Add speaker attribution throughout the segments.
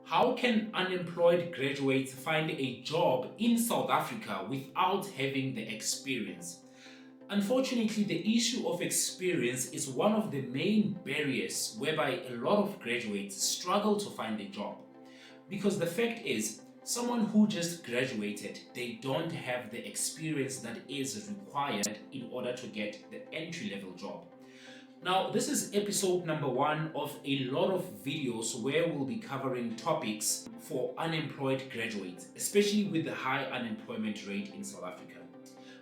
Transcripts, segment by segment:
Speaker 1: How can unemployed graduates find a job in South Africa without having the experience? Unfortunately, the issue of experience is one of the main barriers whereby a lot of graduates struggle to find a job. Because the fact is, someone who just graduated, they don't have the experience that is required in order to get the entry level job. Now, this is episode number 1 of a lot of videos where we'll be covering topics for unemployed graduates, especially with the high unemployment rate in South Africa.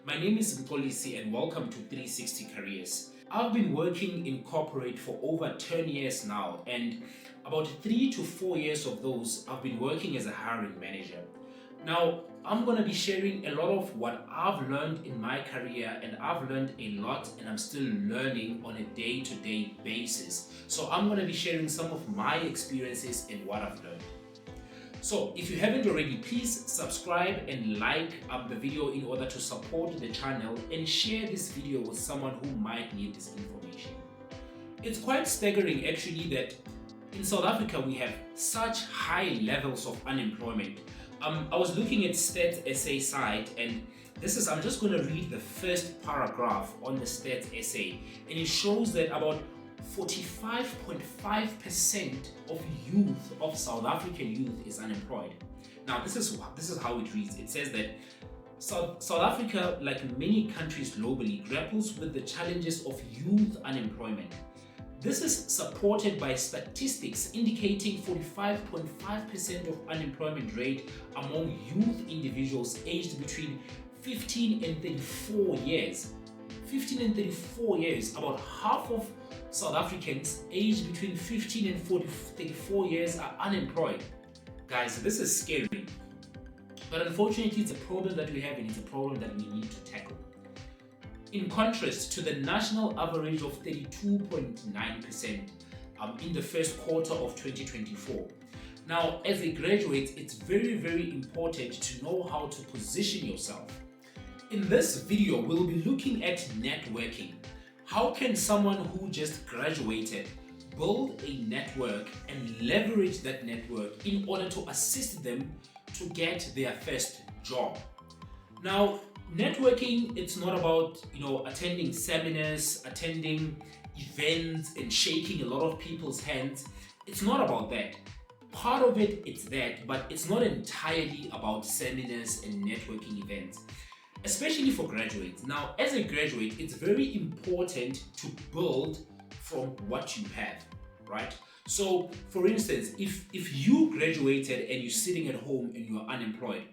Speaker 1: My name is Mpolisi and welcome to 360 Careers. I've been working in corporate for over 10 years now, and about 3 to 4 years of those I've been working as a hiring manager. Now, I'm going to be sharing a lot of what I've learned in my career, and I've learned a lot and I'm still learning on a day-to-day basis. So I'm going to be sharing some of my experiences and what I've learned. So if you haven't already, please subscribe and like the video in order to support the channel, and share this video with someone who might need this information. It's quite staggering actually that in South Africa we have such high levels of unemployment. I was looking at Stats SA site, and I'm just going to read the first paragraph on the Stats SA, and it shows that about 45.5% of South African youth is unemployed. Now this is how it reads. It says that South Africa, like many countries globally, grapples with the challenges of youth unemployment. This is supported by statistics indicating 45.5% of unemployment rate among youth individuals aged between 15 and 34 years. 15 and 34 years, about half of South Africans aged between 15 and 34 years are unemployed. Guys, this is scary. But unfortunately, it's a problem that we have, and it's a problem that we need to tackle. In contrast to the national average of 32.9% in the first quarter of 2024. Now, as a graduate, it's very, very important to know how to position yourself. In this video, we'll be looking at networking. How can someone who just graduated build a network and leverage that network in order to assist them to get their first job? Now, networking, it's not about attending seminars, attending events and shaking a lot of people's hands. It's not about that. Part of it's that, but it's not entirely about seminars and networking events, especially for graduates. Now, as a graduate, it's very important to build from what you have, right? So, for instance, if you graduated and you're sitting at home and you're unemployed,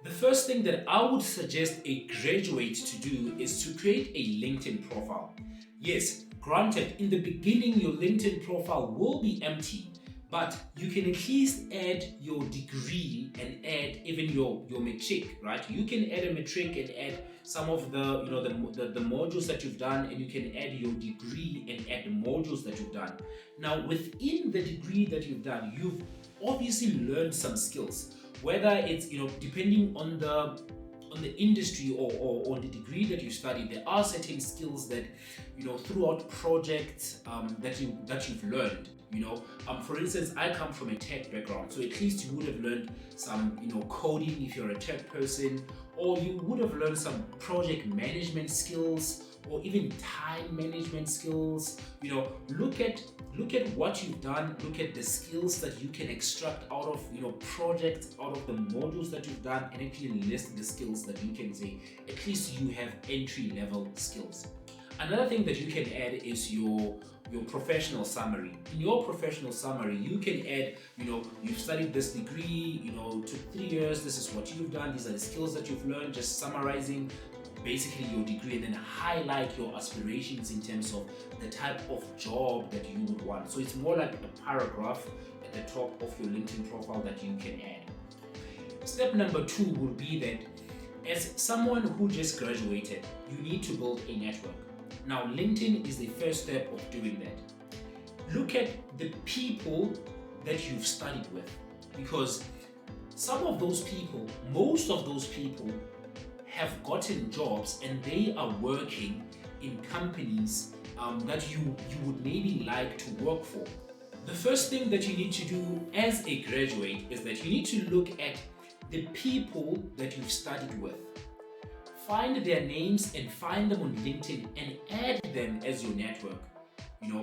Speaker 1: the first thing that I would suggest a graduate to do is to create a LinkedIn profile. Yes, granted, in the beginning, your LinkedIn profile will be empty, but you can at least add your degree and add even your matric, right? You can add a matric and add some of the the modules that you've done, and you can add your degree and add the modules that you've done. Now, within the degree that you've done, you've obviously learned some skills. Whether it's depending on the industry or on the degree that you studied, there are certain skills that throughout projects that you've learned. For instance, I come from a tech background, so at least you would have learned some coding if you're a tech person, or you would have learned some project management skills, or even time management skills. Look at what you've done, look at the skills that you can extract out of projects, out of the modules that you've done, and actually list the skills that you can say at least you have entry level skills. Another thing that you can add is your professional summary. In your professional summary, you can add, you've studied this degree, took 3 years, this is what you've done, these are the skills that you've learned, just summarizing basically your degree, and then highlight your aspirations in terms of the type of job that you would want. So it's more like a paragraph at the top of your LinkedIn profile that you can add. Step number 2 would be that as someone who just graduated, you need to build a network. Now, LinkedIn is the first step of doing that. Look at the people that you've studied with, because some of those people, most of those people have gotten jobs and they are working in companies that you would maybe like to work for. The first thing that you need to do as a graduate is that you need to look at the people that you've studied with. Find their names and find them on LinkedIn and add them as your network.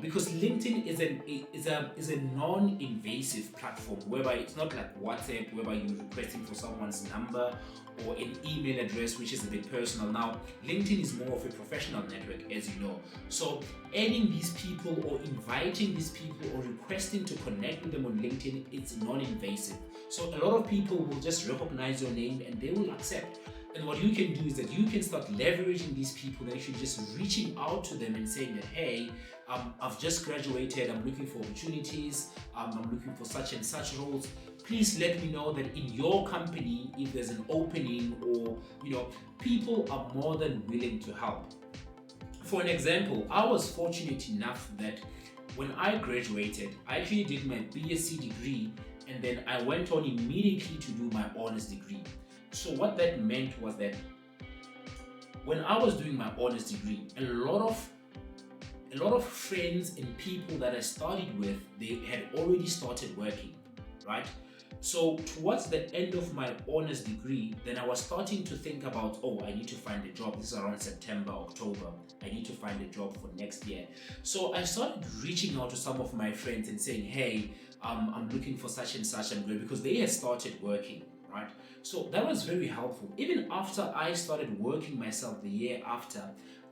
Speaker 1: Because LinkedIn is a non-invasive platform whereby it's not like WhatsApp, whereby you're requesting for someone's number or an email address, which is a bit personal. Now, LinkedIn is more of a professional network, as you know. So adding these people or inviting these people or requesting to connect with them on LinkedIn, it's non-invasive. So a lot of people will just recognize your name and they will accept. And what you can do is that you can start leveraging these people and actually just reaching out to them and saying that, hey, I've just graduated, I'm looking for opportunities, I'm looking for such and such roles. Please let me know that in your company, if there's an opening, or, people are more than willing to help. For an example, I was fortunate enough that when I graduated, I actually did my BSc degree and then I went on immediately to do my honors degree. So what that meant was that when I was doing my honors degree, a lot of friends and people that I studied with, they had already started working, right? So towards the end of my honors degree, then I was starting to think about, I need to find a job. This is around September, October. I need to find a job for next year. So I started reaching out to some of my friends and saying, hey, I'm looking for such and such, because they had started working. Right? So that was very helpful. Even after I started working myself the year after,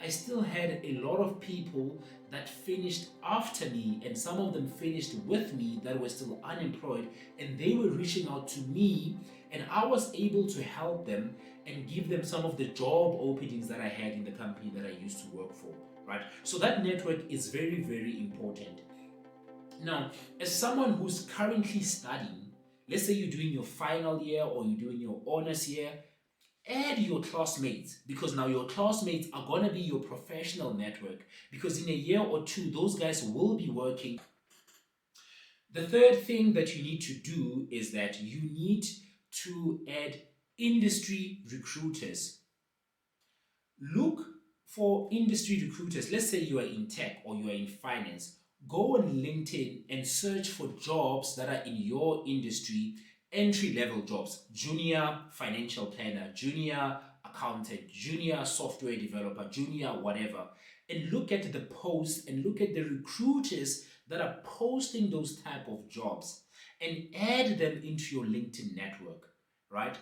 Speaker 1: I still had a lot of people that finished after me, and some of them finished with me that were still unemployed, and they were reaching out to me, and I was able to help them and give them some of the job openings that I had in the company that I used to work for. Right? So that network is very, very important. Now, as someone who's currently studying, let's say you're doing your final year or you're doing your honors year, add your classmates, because now your classmates are going to be your professional network, because in a year or two, those guys will be working. The third thing that you need to do is that you need to add industry recruiters. Look for industry recruiters. Let's say you are in tech or you are in finance. Go on LinkedIn and search for jobs that are in your industry, entry-level jobs, junior financial planner, junior accountant, junior software developer, junior whatever, and look at the posts and look at the recruiters that are posting those type of jobs and add them into your LinkedIn network, right?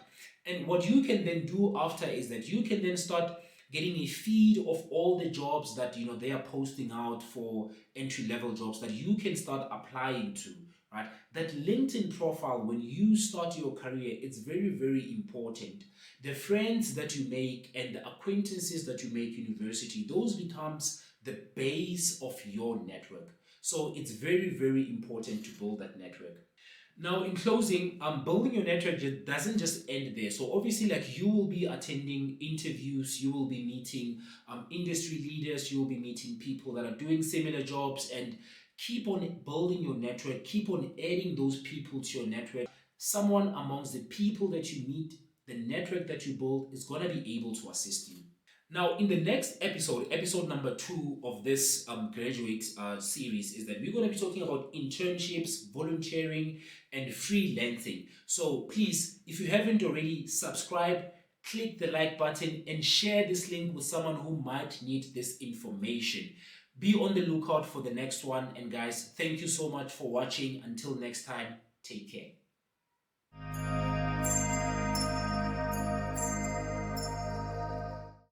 Speaker 1: And what you can then do after is that you can then start getting a feed of all the jobs that they are posting out for entry-level jobs that you can start applying to, right? That LinkedIn profile, when you start your career, it's very, very important. The friends that you make and the acquaintances that you make university, those becomes the base of your network. So it's very, very important to build that network. Now, in closing, building your network doesn't just end there. So obviously, like, you will be attending interviews, you will be meeting industry leaders, you will be meeting people that are doing similar jobs, and keep on building your network, keep on adding those people to your network. Someone amongst the people that you meet, the network that you build, is going to be able to assist you. Now, in the next episode, episode number 2 of this graduate series, is that we're going to be talking about internships, volunteering, and freelancing. So please, if you haven't already, subscribe, click the like button, and share this link with someone who might need this information. Be on the lookout for the next one. And guys, thank you so much for watching. Until next time, take care.